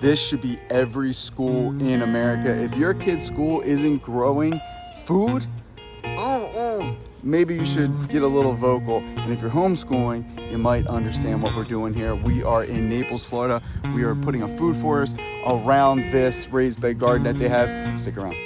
This should be every school in America. If your kid's school isn't growing food, maybe you should get a little vocal. And if you're homeschooling, you might understand what we're doing here. We are in Naples, Florida. We are putting a food forest around this raised bed garden that they have. Stick around.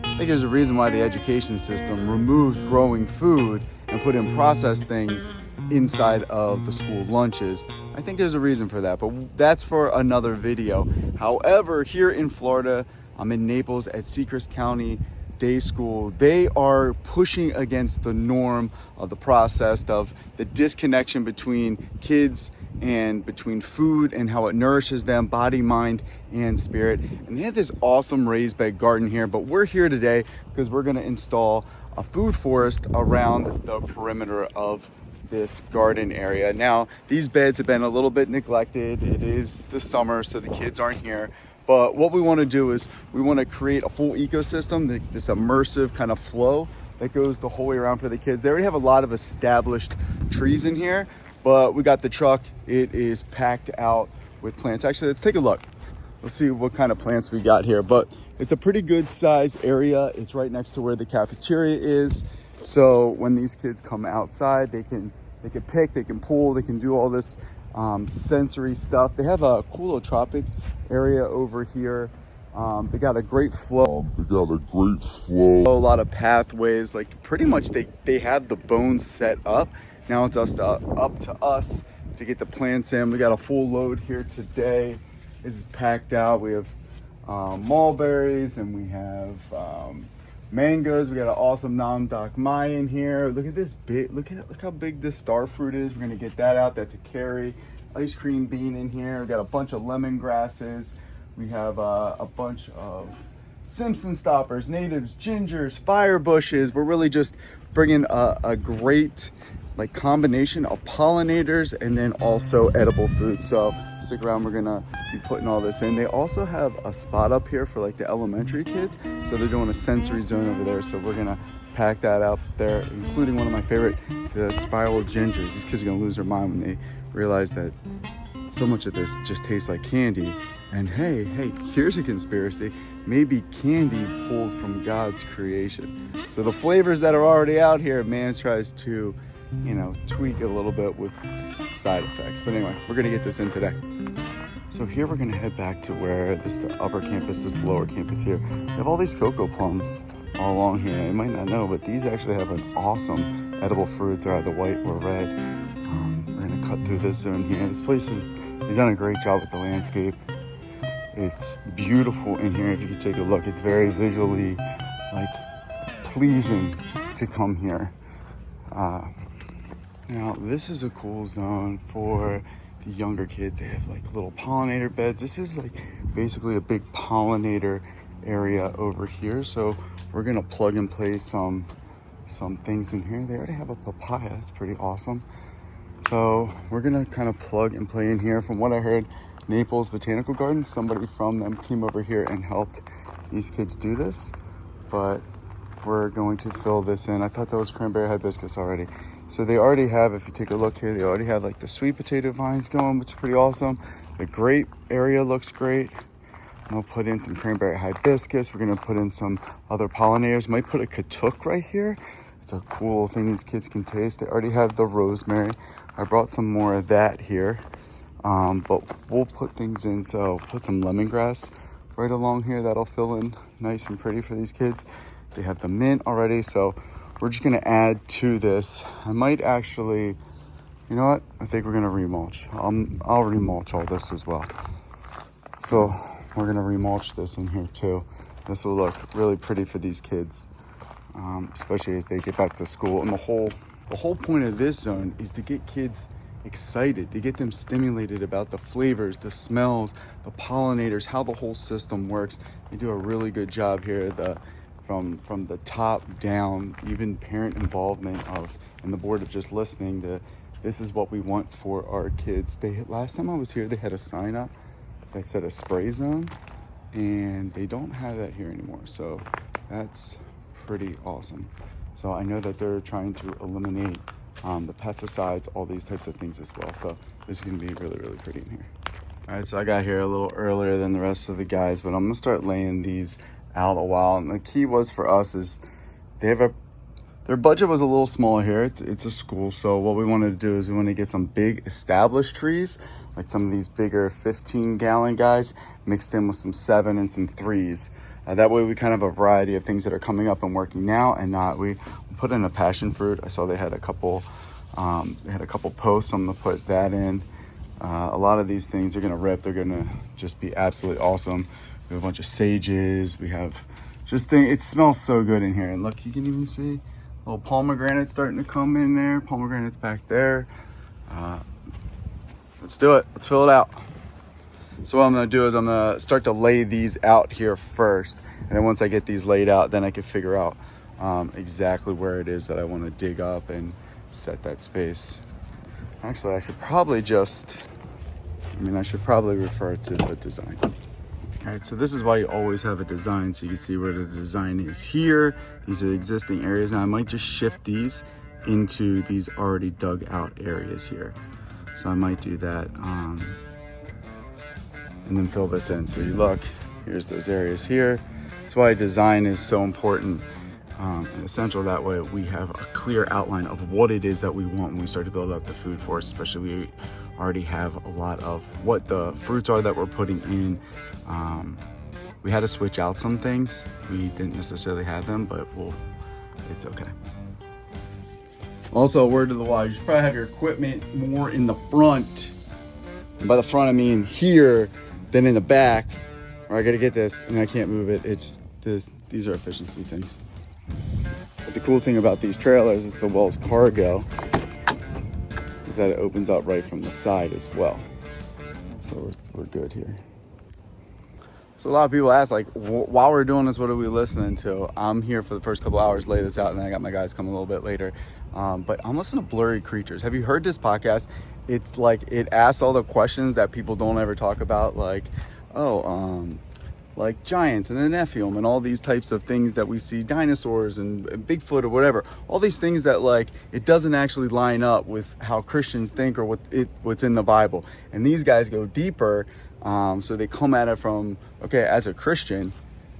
I think there's a reason why the education system removed growing food and put in processed things inside of the school lunches. I think there's a reason for that, but that's for another video. However, here in Florida, I'm in Naples at Seacrest Country Day School. They are pushing against the norm of the processed, of the disconnection between kids and between food and how it nourishes them, body, mind, and spirit. And they have this awesome raised bed garden here, but we're here today because we're gonna install a food forest around the perimeter of this garden area. Now, these beds have been a little bit neglected. It is the summer, so the kids aren't here. But what we want to do is we want to create a full ecosystem, this immersive kind of flow that goes the whole way around for the kids. They already have a lot of established trees in here, but we got the truck. It is packed out with plants. Actually, let's take a look. Let's see what kind of plants we got here. But it's a pretty good size area. It's right next to where the cafeteria is. So when these kids come outside, they can pick, they can pull, they can do all this sensory stuff. They have a cool little tropic area over here. They got a great flow. A lot of pathways. Like pretty much they have the bones set up. Now it's up to us to get the plants in. We got a full load here today. This is packed out. We have mulberries and we have mangoes. We got an awesome Namdok Mai in here. Look at this big, look how big this star fruit is. We're gonna get that out. That's a carry. Ice cream bean in here. We got a bunch of lemongrasses. We have a bunch of Simpson stoppers, natives, gingers, fire bushes. We're really just bringing a great like combination of pollinators and then also edible food. So stick around, we're gonna be putting all this in. They also have a spot up here for like the elementary kids. So they're doing a sensory zone over there. So we're gonna pack that out there, including one of my favorite, the spiral gingers. These kids are gonna lose their mind when they realize that so much of this just tastes like candy. And hey, here's a conspiracy. Maybe candy pulled from God's creation. So the flavors that are already out here, man tries to, tweak it a little bit with side effects. But anyway, we're gonna get this in today. So here we're gonna head back to where this is the upper campus, this is the lower campus here. They have all these cocoa plums all along here. You might not know, but these actually have an awesome edible fruit. They're either white or red. We're gonna cut through this zone here. This place they've done a great job with the landscape. It's beautiful in here. If you can take a look, it's very visually pleasing to come here. Now this is a cool zone for the younger kids. They have like little pollinator beds. This is like basically a big pollinator area over here. So we're gonna plug and play some things in here. They already have a papaya. That's pretty awesome. So we're gonna kind of plug and play in here. From what I heard, Naples Botanical Gardens, somebody from them came over here and helped these kids do this. But we're going to fill this in. I thought that was cranberry hibiscus already. So they already have, if you take a look here, they already have like the sweet potato vines going, which is pretty awesome. The grape area looks great. We'll put in some cranberry hibiscus. We're gonna put in some other pollinators. Might put a katuk right here. It's a cool thing these kids can taste. They already have the rosemary. I brought some more of that here. But we'll put things in. So put some lemongrass right along here. That'll fill in nice and pretty for these kids. They have the mint already. So we're just gonna add to this. I might actually, you know what? I think we're gonna remulch. I'll remulch all this as well. So we're gonna remulch this in here too. This will look really pretty for these kids, especially as they get back to school. And the whole point of this zone is to get kids excited, to get them stimulated about the flavors, the smells, the pollinators, how the whole system works. They do a really good job here. From the top down, even parent involvement and the board of just listening to, this is what we want for our kids. Last time I was here, they had a sign up that said a spray zone, and they don't have that here anymore. So that's pretty awesome. So I know that they're trying to eliminate the pesticides, all these types of things as well. So this is gonna be really, really pretty in here. All right, so I got here a little earlier than the rest of the guys, but I'm gonna start laying these out a while. And the key was for us is their budget was a little smaller here. It's a school, so what we wanted to do is we want to get some big established trees, like some of these bigger 15-gallon guys, mixed in with some 7 and some 3s. That way we kind of have a variety of things that are coming up and working now, and not we put in a passion fruit. I saw they had a couple posts. I'm gonna put that in. A lot of these things are gonna rip. They're gonna just be absolutely awesome. We have a bunch of sages. We have just things. It smells so good in here. And look, you can even see little pomegranate starting to come in there. Pomegranate's back there. Let's do it. Let's fill it out. So what I'm gonna do is I'm gonna start to lay these out here first. And then once I get these laid out, then I can figure out exactly where it is that I wanna dig up and set that space. Actually, I should probably refer to the design. All right, so this is why you always have a design, so you can see where the design is here. These are existing areas. Now I might just shift these into these already dug out areas here. So I might do that and then fill this in. So you look, here's those areas here. That's why design is so important and essential. That way we have a clear outline of what it is that we want when we start to build up the food forest, especially we already have a lot of what the fruits are that we're putting in. We had to switch out some things. We didn't necessarily have them, but it's okay. Also, a word to the wise, you should probably have your equipment more in the front. And by the front, I mean here, than in the back. Or I gotta get this and I can't move it. It's this, these are efficiency things. But the cool thing about these trailers is the Wells Cargo is that it opens up right from the side as well. So we're good here. So a lot of people ask, like, while we're doing this, what are we listening to? I'm here for the first couple hours, lay this out, and then I got my guys coming a little bit later. But I'm listening to Blurry Creatures. Have you heard this podcast? It's like, it asks all the questions that people don't ever talk about, like, like giants and the Nephilim and all these types of things that we see, dinosaurs and Bigfoot or whatever. All these things that, like, it doesn't actually line up with how Christians think or what's in the Bible. And these guys go deeper. So they come at it from, okay, as a Christian,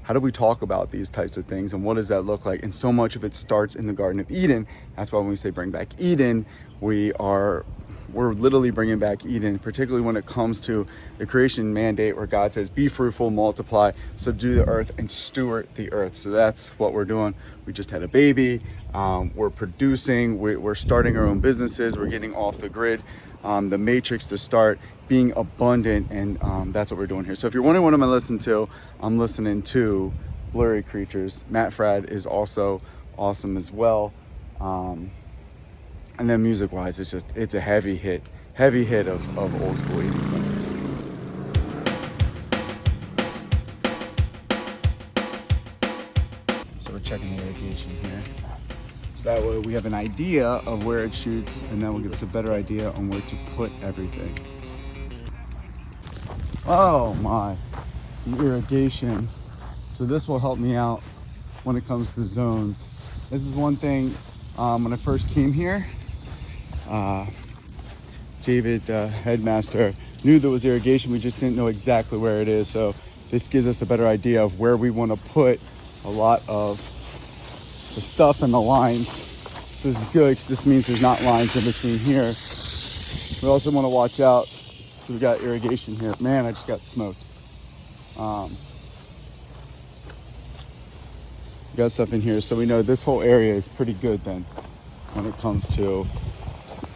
how do we talk about these types of things and what does that look like? And so much of it starts in the Garden of Eden. That's why when we say bring back Eden, we're literally bringing back Eden, particularly when it comes to the creation mandate where God says, be fruitful, multiply, subdue the earth, and steward the earth. So that's what we're doing. We just had a baby. We're producing. We're starting our own businesses. We're getting off the grid. The matrix to start being abundant, and that's what we're doing here. So if you're wondering what I'm listening to, I'm listening to Blurry Creatures. Matt Fradd is also awesome as well. And then music wise, it's a heavy hit of old school 80s country. So we're checking the irrigation here. That way we have an idea of where it shoots, and that will give us a better idea on where to put everything. Oh my, the irrigation. So this will help me out when it comes to zones. This is one thing, when I first came here, David, headmaster, knew there was irrigation, we just didn't know exactly where it is. So this gives us a better idea of where we want to put a lot of the stuff and the lines. So this is good because this means there's not lines in between here. We also want to watch out. So we got irrigation here. Man, I just got smoked. We got stuff in here, so we know this whole area is pretty good then when it comes to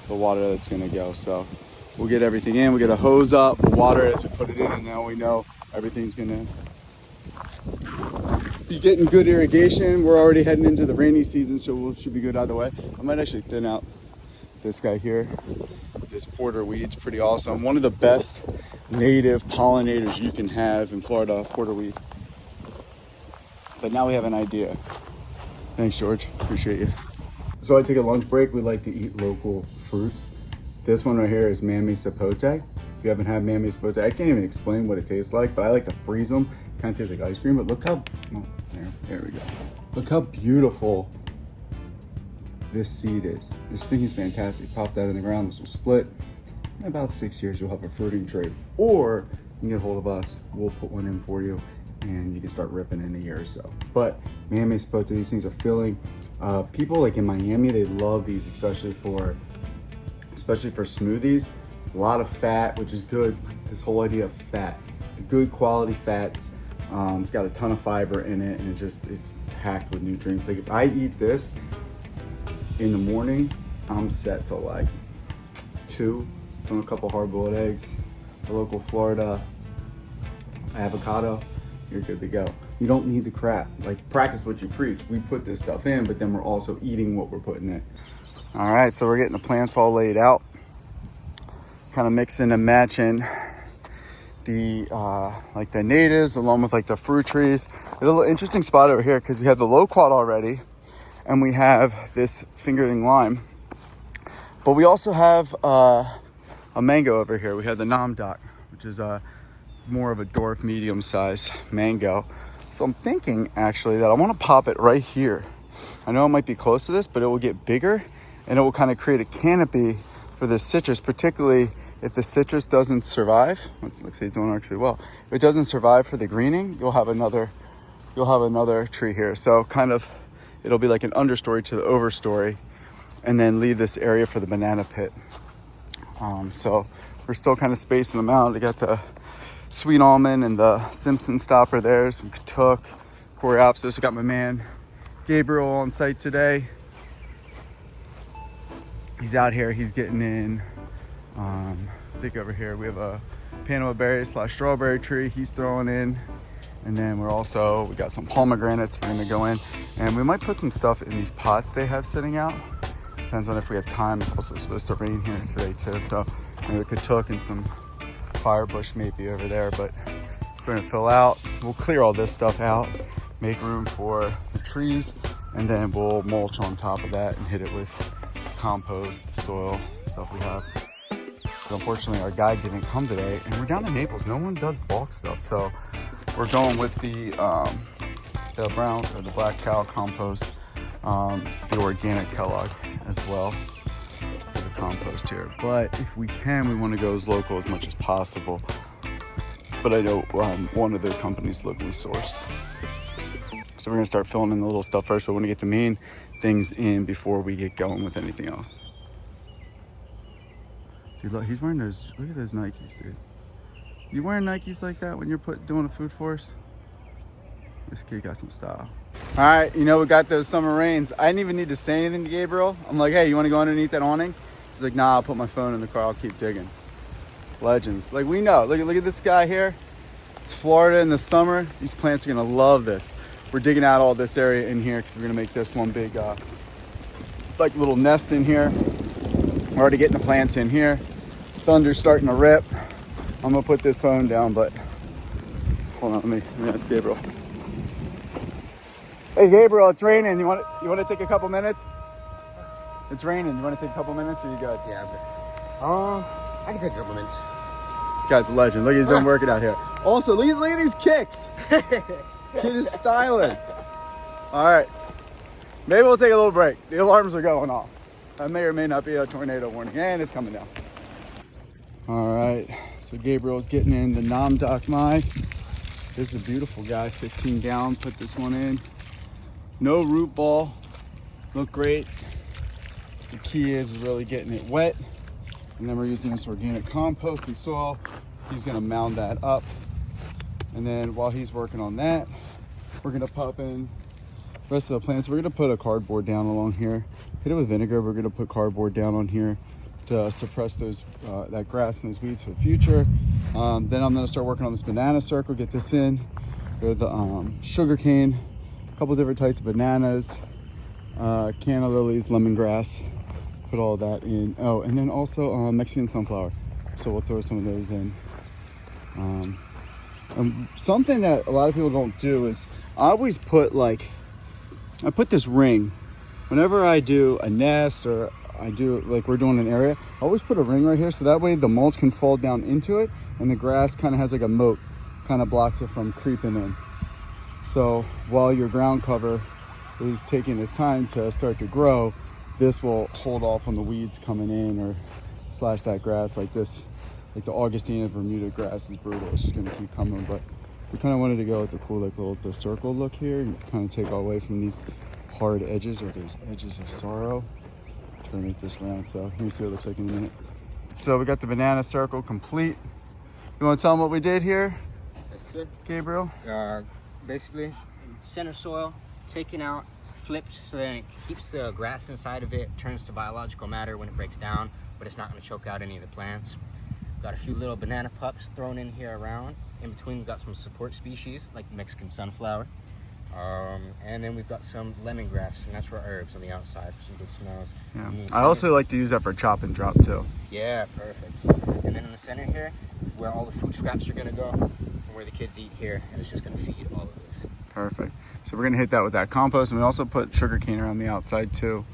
the water that's going to go. So we'll get everything in. We get a hose up, we'll water it as we put it in, and now we know everything's going to be getting good irrigation. We're already heading into the rainy season, so we should be good either way. I might actually thin out this guy here. This porterweed's pretty awesome. One of the best native pollinators you can have in Florida, porterweed. But now we have an idea. Thanks, George. Appreciate you. So I take a lunch break. We like to eat local fruits. This one right here is mamey sapote. If you haven't had mamey sapote, I can't even explain what it tastes like, but I like to freeze them. Kind of tastes like ice cream, but look how, oh, there we go. Look how beautiful this seed is. This thing is fantastic. Pop that in the ground, this will split. In about 6 years, you'll have a fruiting tree. Or you can get a hold of us, we'll put one in for you, and you can start ripping in a year or so. But Miami spota, these things are filling. People like in Miami, they love these, especially for smoothies. A lot of fat, which is good. This whole idea of fat, the good quality fats. It's got a ton of fiber in it, and it's packed with nutrients. Like if I eat this in the morning, I'm set till like 2. From a couple hard-boiled eggs, a local Florida avocado, you're good to go. You don't need the crap. Like, practice what you preach. We put this stuff in, but then we're also eating what we're putting in. All right, so we're getting the plants all laid out, kind of mixing and matching the like the natives along with like the fruit trees. A little interesting spot over here because we have the loquat already, and we have this fingerling lime, but we also have a mango over here. We have the namdak, which is more of a dwarf medium size mango. So I'm thinking actually that I want to pop it right here. I know it might be close to this, but it will get bigger and it will kind of create a canopy for this citrus, particularly if the citrus doesn't survive. It looks like it's doing actually well. If it doesn't survive for the greening, you'll have another tree here. So kind of, it'll be like an understory to the overstory, and then leave this area for the banana pit. So we're still kind of spacing them out. I got the sweet almond and the Simpson stopper there, some katuk, coreopsis. I got my man Gabriel on site today. He's out here, he's getting in. I think over here we have a Panama berry / strawberry tree he's throwing in. And then we got some pomegranates we're gonna go in. And we might put some stuff in these pots they have sitting out. Depends on if we have time. It's also supposed to rain here today too, so maybe we could tuck in some firebush maybe over there, but it's starting to fill out. We'll clear all this stuff out, make room for the trees, and then we'll mulch on top of that and hit it with compost, soil, stuff we have. But unfortunately, our guy didn't come today, and we're down in Naples. No one does bulk stuff, so we're going with the brown or the black cow compost, the organic Kellogg as well for the compost here. But if we can, we want to go as local as much as possible. But I know one of those companies locally sourced. So we're gonna start filling in the little stuff first, but we want to get the main things in before we get going with anything else. Dude, look, he's wearing those, look at those Nikes, dude. You wearing Nikes like that when you're doing a Foodforest? This kid got some style. All right, you know, we got those summer rains. I didn't even need to say anything to Gabriel. I'm like, hey, you want to go underneath that awning? He's like, nah, I'll put my phone in the car. I'll keep digging. Legends. Like, we know. Look at this guy here. It's Florida in the summer. These plants are going to love this. We're digging out all this area in here because we're going to make this one big, like, little nest in here. We're already getting the plants in here. Thunder's starting to rip. I'm going to put this phone down, but hold on, let me ask Gabriel. Hey Gabriel, it's raining. You want to take a couple minutes? It's raining. You want to take a couple minutes, or you good? Yeah, I can take a couple minutes. Guy's a legend. Look, he's been working out here. Also, look at these kicks. Kid is styling. All right, maybe we'll take a little break. The alarms are going off. That may or may not be a tornado warning, and it's coming down. All right, so Gabriel's getting in the Namdak Mai. This is a beautiful guy, 15 gallon. Put this one in. No root ball, look great. The key is really getting it wet. And then we're using this organic compost and soil. He's gonna mound that up. And then while he's working on that, we're gonna pop in the rest of the plants. We're gonna put a cardboard down along here. Hit it with vinegar. We're gonna put cardboard down on here to suppress those that grass and those weeds for the future. Then I'm gonna start working on this banana circle, get this in with sugar cane, a couple different types of bananas, canna lilies, lemongrass, put all that in. Oh, and then also Mexican sunflower. So we'll throw some of those in. And something that a lot of people don't do is I always put I put this ring. Whenever I do a nest or I do, like we're doing an area, I always put a ring right here so that way the mulch can fall down into it and the grass kind of has like a moat, kind of blocks it from creeping in. So while your ground cover is taking its time to start to grow, this will hold off on the weeds coming in or slash that grass like this. Like the Augustana Bermuda grass is brutal. It's just gonna keep coming, but we kind of wanted to go with the cool, like the circle look here and kind of take away from these hard edges or those edges of sorrow. Try to make this round. So let me see what it looks like in a minute. So we got the banana circle complete. You want to tell them what we did here, Gabriel? Basically, center soil taken out, flipped so that it keeps the grass inside of it, turns to biological matter when it breaks down, but it's not going to choke out any of the plants. Got a few little banana pups thrown in here around. In between, we've got some support species like Mexican sunflower. And then we've got some lemongrass and natural herbs on the outside for some good smells. Yeah. I also like to use that for chop and drop too. Yeah, perfect. And then in the center here, where all the food scraps are gonna go, and where the kids eat here, and it's just gonna feed all of this. Perfect. So we're gonna hit that with that compost, and we also put sugarcane around the outside too.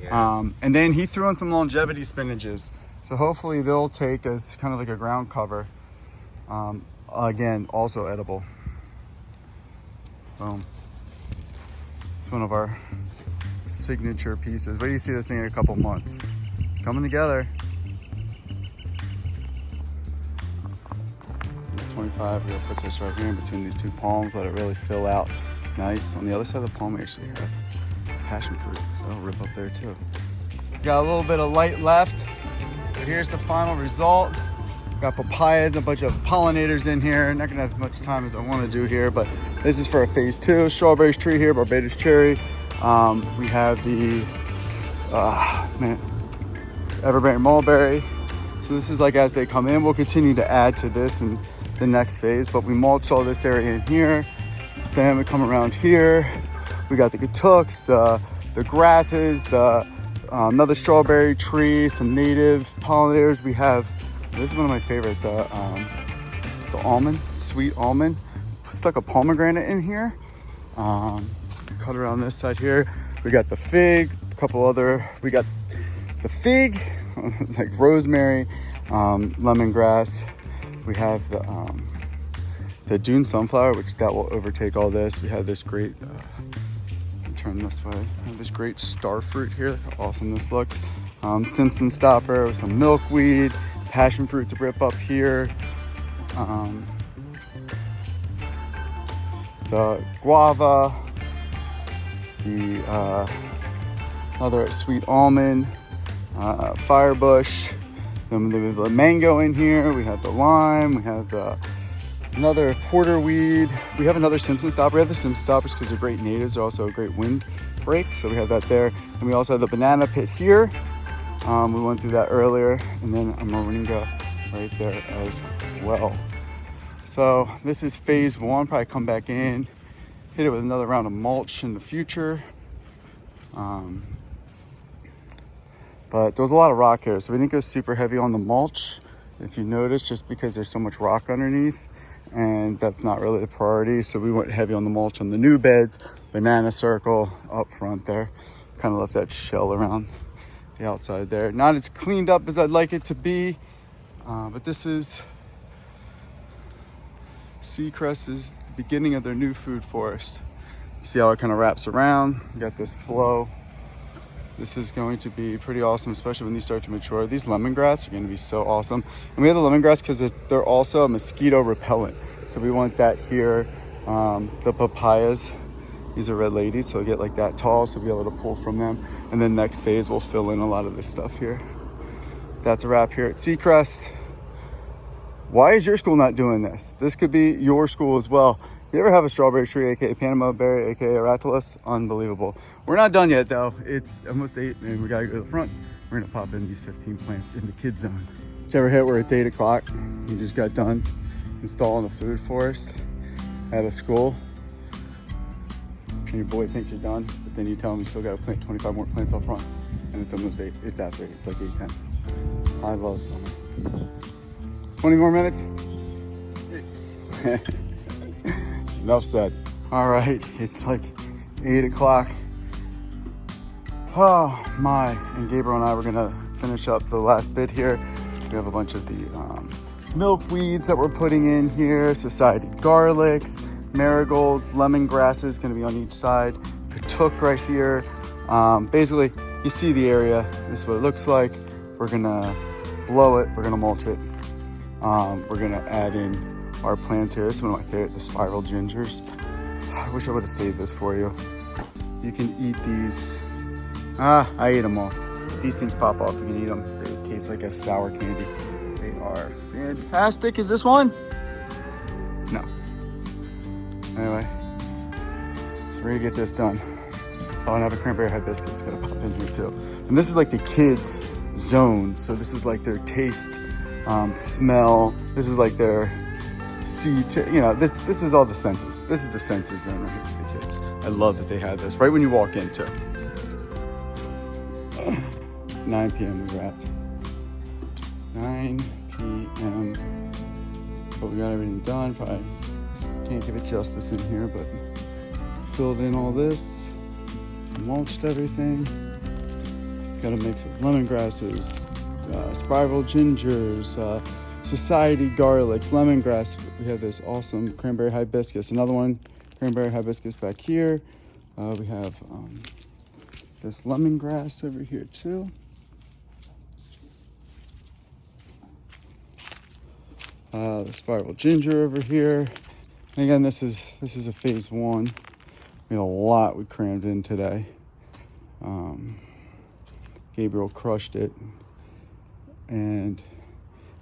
Yeah. And then he threw in some longevity spinaches. So hopefully they'll take as kind of like a ground cover. Again, also edible. Boom. It's one of our signature pieces. Wait till you see this thing in a couple months. It's coming together. This 25, we're gonna put this right here in between these two palms, let it really fill out nice. On the other side of the palm, we actually have passion fruit, so it'll rip up there too. Got a little bit of light left. So here's the final result. Got papayas, a bunch of pollinators in here. Not gonna have as much time as I want to do here, but this is for a phase 2. Strawberries tree here, Barbados cherry. We have the everberry mulberry. So this is like as they come in. We'll continue to add to this in the next phase, but we mulched all this area in here. Then we come around here. We got the katooks, the grasses, another strawberry tree, some native pollinators. We have, this is one of my favorite, the almond, sweet almond. Stuck a pomegranate in here. Cut around this side here. We got the fig, a couple other, we got the fig, like rosemary, lemongrass. We have the Dune sunflower, which that will overtake all this. We have this great, turn this way. We have this great star fruit here. Look how awesome this looks. Simpson stopper with some milkweed, passion fruit to rip up here. The guava, the other sweet almond, firebush. Then there's the mango in here. We have the lime. We have another porterweed. We have another Simpson stopper. We have the Simpson stoppers because they're great natives. They're also a great wind break. So we have that there. And we also have the banana pit here. We went through that earlier. And then a moringa right there as well. So this is phase 1. Probably come back in, hit it with another round of mulch in the future. But there was a lot of rock here, so we didn't go super heavy on the mulch, if you notice, just because there's so much rock underneath, and that's not really the priority. So we went heavy on the mulch on the new beds, banana circle up front there. Kind of left that shell around the outside there. Not as cleaned up as I'd like it to be, but this is Seacrest is the beginning of their new food forest. You see how it kind of wraps around. You got this flow. This is going to be pretty awesome, especially when these start to mature. These lemongrass are going to be so awesome. And we have the lemongrass because they're also a mosquito repellent. So we want that here. The papayas, these are red ladies, so they'll get like that tall, so we'll be able to pull from them. And then next phase, we'll fill in a lot of this stuff here. That's a wrap here at Seacrest. Why is your school not doing this? This could be your school as well. You ever have a strawberry tree, aka Panama berry, aka Aratilis? Unbelievable. We're not done yet though. It's almost 8 and we gotta go to the front. We're gonna pop in these 15 plants in the kids zone. Did you ever hit where it's 8 o'clock? You just got done installing a food forest at a school. And your boy thinks you're done, but then you tell him you still gotta plant 25 more plants up front. And it's almost 8, it's after 8, it's like 8:10. I love summer. 20 more minutes? Enough said. All right, it's like 8 o'clock. Oh my, and Gabriel and I were gonna finish up the last bit here. We have a bunch of the milkweeds that we're putting in here, society garlics, marigolds, lemongrasses gonna be on each side, took right here. Basically, you see the area. This is what it looks like. We're gonna blow it. We're gonna mulch it. We're gonna add in our plants here. This is one of my favorite, the spiral gingers. I wish I would have saved this for you. You can eat these. I ate them all. These things pop off. You can eat them. They taste like a sour candy. They are fantastic. Is this one? No. Anyway, so we're gonna get this done. Oh, and I have a cranberry hibiscus. Gotta pop in here too. And this is like the kids' zone. So this is like their taste, smell. This is like their this is all the senses. This is the senses zone right here for the kids. I love that they have this right when you walk in too. 9 p.m. we wrapped. 9 p.m. But we got everything done. Probably can't give it justice in here, but filled in all this, mulched everything. Got a mix of lemongrasses, spiral gingers, society garlics, lemongrass. We have this awesome cranberry hibiscus. Another one, cranberry hibiscus back here. We have this lemongrass over here too. The spiral ginger over here. And again, this is a phase one. We had a lot we crammed in today. Gabriel crushed it. And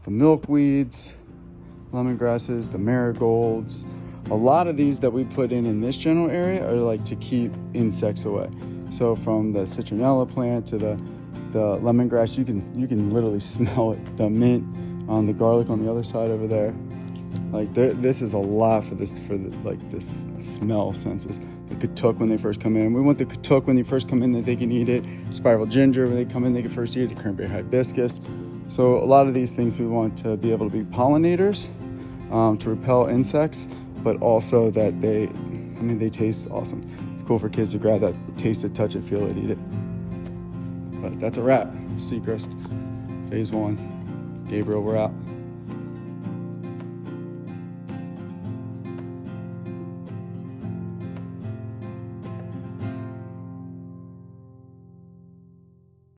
the milkweeds, lemongrasses, the marigolds. A lot of these that we put in this general area are like to keep insects away. So from the citronella plant to the lemongrass, you can literally smell it. The mint, the garlic on the other side over there. Like this is a lot for this smell senses. The katuk when they first come in. We want the katuk when they first come in that they can eat it. Spiral ginger when they come in they can first eat it. The cranberry hibiscus. So a lot of these things we want to be able to be pollinators, to repel insects, but also that they taste awesome. It's cool for kids to grab that, taste it, touch it, feel it, eat it. But that's a wrap. Seacrest, phase one. Gabriel, we're out.